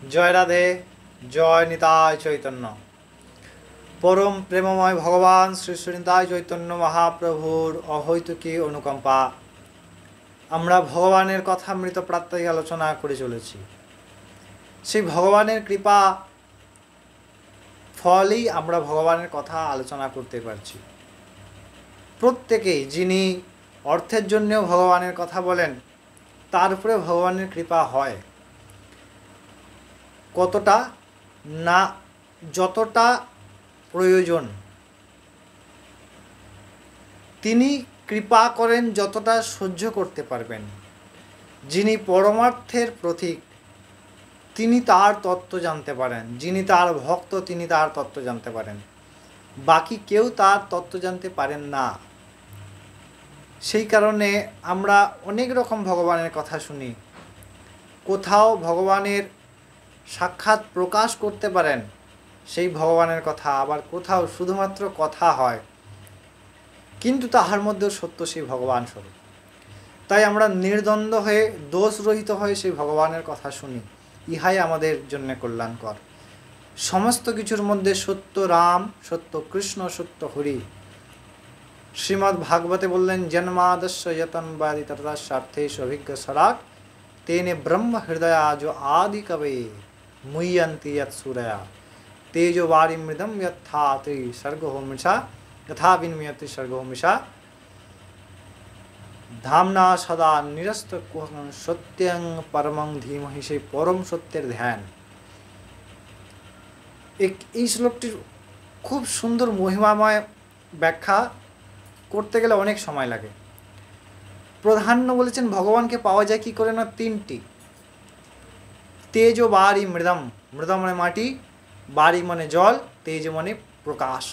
জয় রাধে, জয় নিতাই চৈতন্য। পরম প্রেমময় ভগবান শ্রী শ্রী নিতাই চৈতন্য মহাপ্রভুর অহৈতুকী অনুকম্পা। আমরা ভগবানের কথা মৃত প্রাত্যহিক আলোচনা করে চলেছি। সেই ভগবানের কৃপা ফলেই আমরা ভগবানের কথা আলোচনা করতে পারছি। প্রত্যেকেই যিনি অর্থের জন্যও ভগবানের কথা বলেন, তার উপরে ভগবানের কৃপা হয়। কতটা না, যতটা প্রয়োজন তিনি কৃপা করেন, যতটা সহ্য করতে পারবেন। যিনি পরমার্থের প্রতীক তিনি তার তত্ত্ব জানতে পারেন, যিনি তার ভক্ত তিনি তার তত্ত্ব জানতে পারেন, বাকি কেউ তার তত্ত্ব জানতে পারেন না। সেই কারণে আমরা অনেক রকম ভগবানের কথা শুনি। কোথাও ভগবানের সাক্ষাৎ প্রকাশ করতে পারেন সেই ভগবানের কথা, আবার কোথাও শুধুমাত্র কথা হয় কিন্তু তাহার মধ্যেও সত্য সেই ভগবান স্বরূপ। তাই আমরা নির্দ্বন্দ্ব হয়ে দোষরহিত হয়ে সেই ভগবানের কথা শুনি। ইহাই আমাদের জন্য কল্যাণকর। সমস্ত কিছুর মধ্যে সত্য রাম, সত্য কৃষ্ণ, সত্য হরি। শ্রীমদ্ ভাগবতে বললেন, জন্মাদস্য যতনবাদি তথা স্বার্থেষ অভিজ্ঞ সরাট তেনে ব্রহ্ম হৃদয়া जो आदि कवे मुह्यन्ति यत् सूरया तेजो वारी मृदम यथा सर्गो मृषा यथा विनिमयति सर्गो मृषा ধামনা সদা নিরস্ত সত্যং পরমং ধীমহি। সেই পরম সত্যের ধ্যান। এই শ্লোকটির খুব সুন্দর মহিমাময় ব্যাখ্যা করতে গেলে অনেক সময় লাগে। প্রাধান্য বলেছেন ভগবানকে পাওয়া যায় কি করে না, তিনটি। তেজ বারি মৃদম, মৃদম মানে মাটি, বারি মানে জল, তেজ মানে প্রকাশ।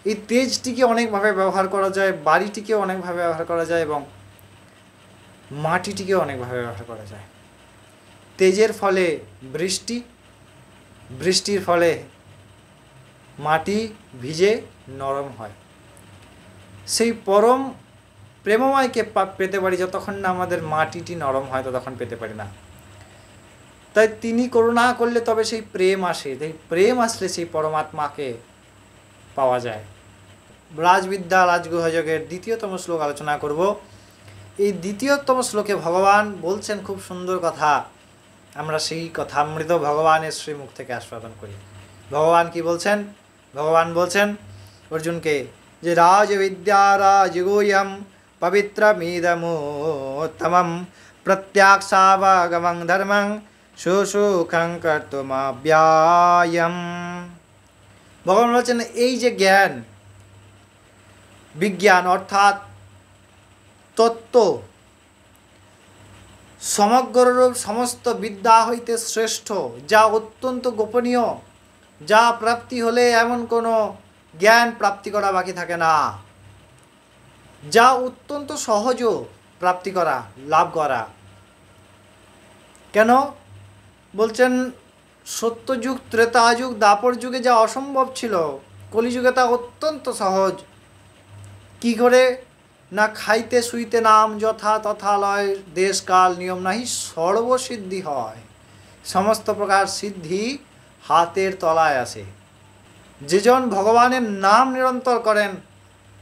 এই তেজটিকে অনেকভাবে ব্যবহার করা যায়, বাড়িটিকে অনেকভাবে ব্যবহার করা যায় এবং মাটিটিকে অনেকভাবে ব্যবহার করা যায়। তেজের ফলে বৃষ্টি, বৃষ্টির ফলে মাটি ভিজে নরম হয়। সেই পরম প্রেমময়কে পেতে পারি যতক্ষণ না আমাদের মাটিটি নরম হয়, ততক্ষণ পেতে পারি না। তাই তিনি করুণা করলে তবে সেই প্রেম আসে। তাই প্রেম আসলে সেই পরমাত্মাকে পাওয়া যায়। রাজবিদ্যা রাজগুহযোগের দ্বিতীয়তম শ্লোক আলোচনা করব। এই দ্বিতীয়তম শ্লোকে ভগবান বলছেন খুব সুন্দর কথা। আমরা সেই কথামৃত ভগবানের শ্রীমুখ থেকে আস্বাদন করি। ভগবান কি বলছেন? ভগবান বলছেন অর্জুনকে যে রাজবিদ্যা রাজগুহ্যম পবিত্রমিদমুত্তমম প্রত্যাক্ষাবগমং ধর্মং সুসুখং কর্তুমব্যয়ম। ভগবান বলছেন এই যে জ্ঞান বিজ্ঞান অর্থাৎ তত্ত্ব, সমগ্ররূপ সমস্ত বিদ্যা হইতে শ্রেষ্ঠ, যা অত্যন্ত গোপনীয়, যা প্রাপ্তি হলে এমন কোনো জ্ঞান প্রাপ্তি করা বাকি থাকে না, যা অত্যন্ত সহজ প্রাপ্তি করা, লাভ করা। কেন বলছেন? সত্যযুগ, ত্রেতাযুগ, দ্বাপর যুগে যা অসম্ভব ছিল, কলিযুগে তা অত্যন্ত সহজ। কি করে না, খাইতে শুইতে নাম যথা তথা লয়, দেশ কাল নিয়ম নাহি সর্বসিদ্ধি হয়। সমস্ত প্রকার সিদ্ধি হাতের তলায় আসে। যেজন ভগবানের নাম নিরন্তর করেন,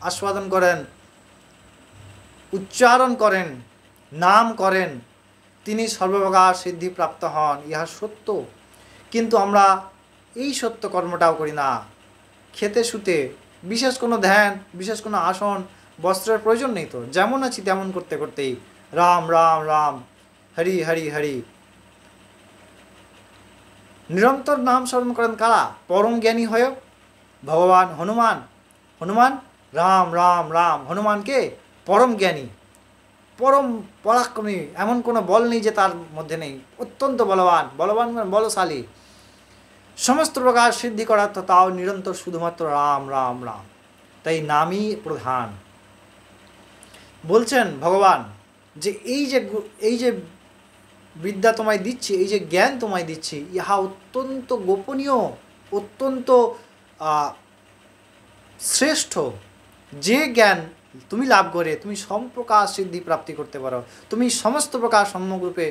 আস্বাদন করেন, উচ্চারণ করেন, নাম করেন, তিনি সর্বপ্রকার সিদ্ধি প্রাপ্ত হন। ইহা সত্য। কিন্তু আমরা এই সত্য কর্মটাও করি না। খেতে শুতে বিশেষ কোনো ধ্যান, বিশেষ কোনো আসন, বস্ত্রের প্রয়োজন নেই তো। যেমন আছি তেমন করতে করতেই রাম রাম রাম, হরি হরি হরি। নিরন্তর নাম স্মরণ করেন কারা? পরম জ্ঞানী হয়েও ভগবান। হনুমান, হনুমান রাম রাম রাম। হনুমানকে পরম জ্ঞানী, পরম পরাক্রমী, এমন কোনো বল নেই যে তার মধ্যে নেই। অত্যন্ত বলবান, বলবান বলশালী, সমস্ত প্রকার সিদ্ধি করার তো তাও নিরন্তর শুধুমাত্র রাম রাম রাম। তাই নামই প্রধান। বলছেন ভগবান যে এই যে বিদ্যা তোমায় দিচ্ছি, এই যে জ্ঞান তোমায় দিচ্ছি, ইহা অত্যন্ত গোপনীয়, অত্যন্ত শ্রেষ্ঠ। যে জ্ঞান তুমি লাভ করে তুমি সম্প্রকার সিদ্ধি প্রাপ্তি করতে পারো, তুমি সমস্ত প্রকার সম্যকরূপে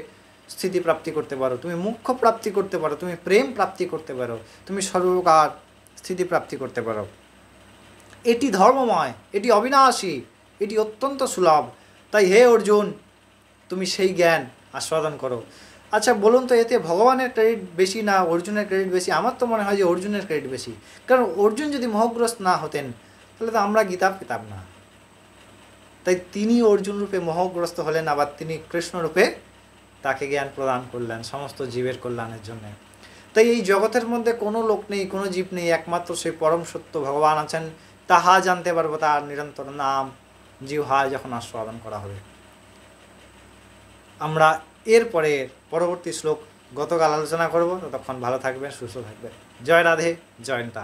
স্থিতি প্রাপ্তি করতে পারো, তুমি মুখ্য প্রাপ্তি করতে পারো, তুমি প্রেম প্রাপ্তি করতে পারো, তুমি সর্বপ্রকার স্থিতি প্রাপ্তি করতে পারো। এটি ধর্মময়, এটি অবিনাশী, এটি অত্যন্ত সুলভ। তাই হে অর্জুন, তুমি সেই জ্ঞান আস্বাদন করো। আচ্ছা বলুন তো, এতে ভগবানের ক্রেডিট বেশি না অর্জুনের ক্রেডিট বেশি? আমার তো মনে হয় যে অর্জুনের ক্রেডিট বেশি। কারণ অর্জুন যদি মোহগ্রস্ত না হতেন তাহলে তো আমরা গীতা পেতাম না। তাই তিনি অর্জুন রূপে মোহগ্রস্ত হলেন, আবার তিনি কৃষ্ণ রূপে তাকে জ্ঞান প্রদান করলেন সমস্ত জীবের কল্যাণের জন্য। তাই এই জগতের মধ্যে কোনো লোক নেই, কোনো জীব নেই, একমাত্র সেই পরম সত্য ভগবান আছেন। তাহা জানতে পারবো তার নিরন্তর নাম জিহ্বায় যখন আস্বাদন করা হবে। আমরা এরপরে পরবর্তী শ্লোক গতকাল আলোচনা করব। ততক্ষণ ভালো থাকবেন, সুস্থ থাকবেন। জয় রাধে, জয়ন্তা।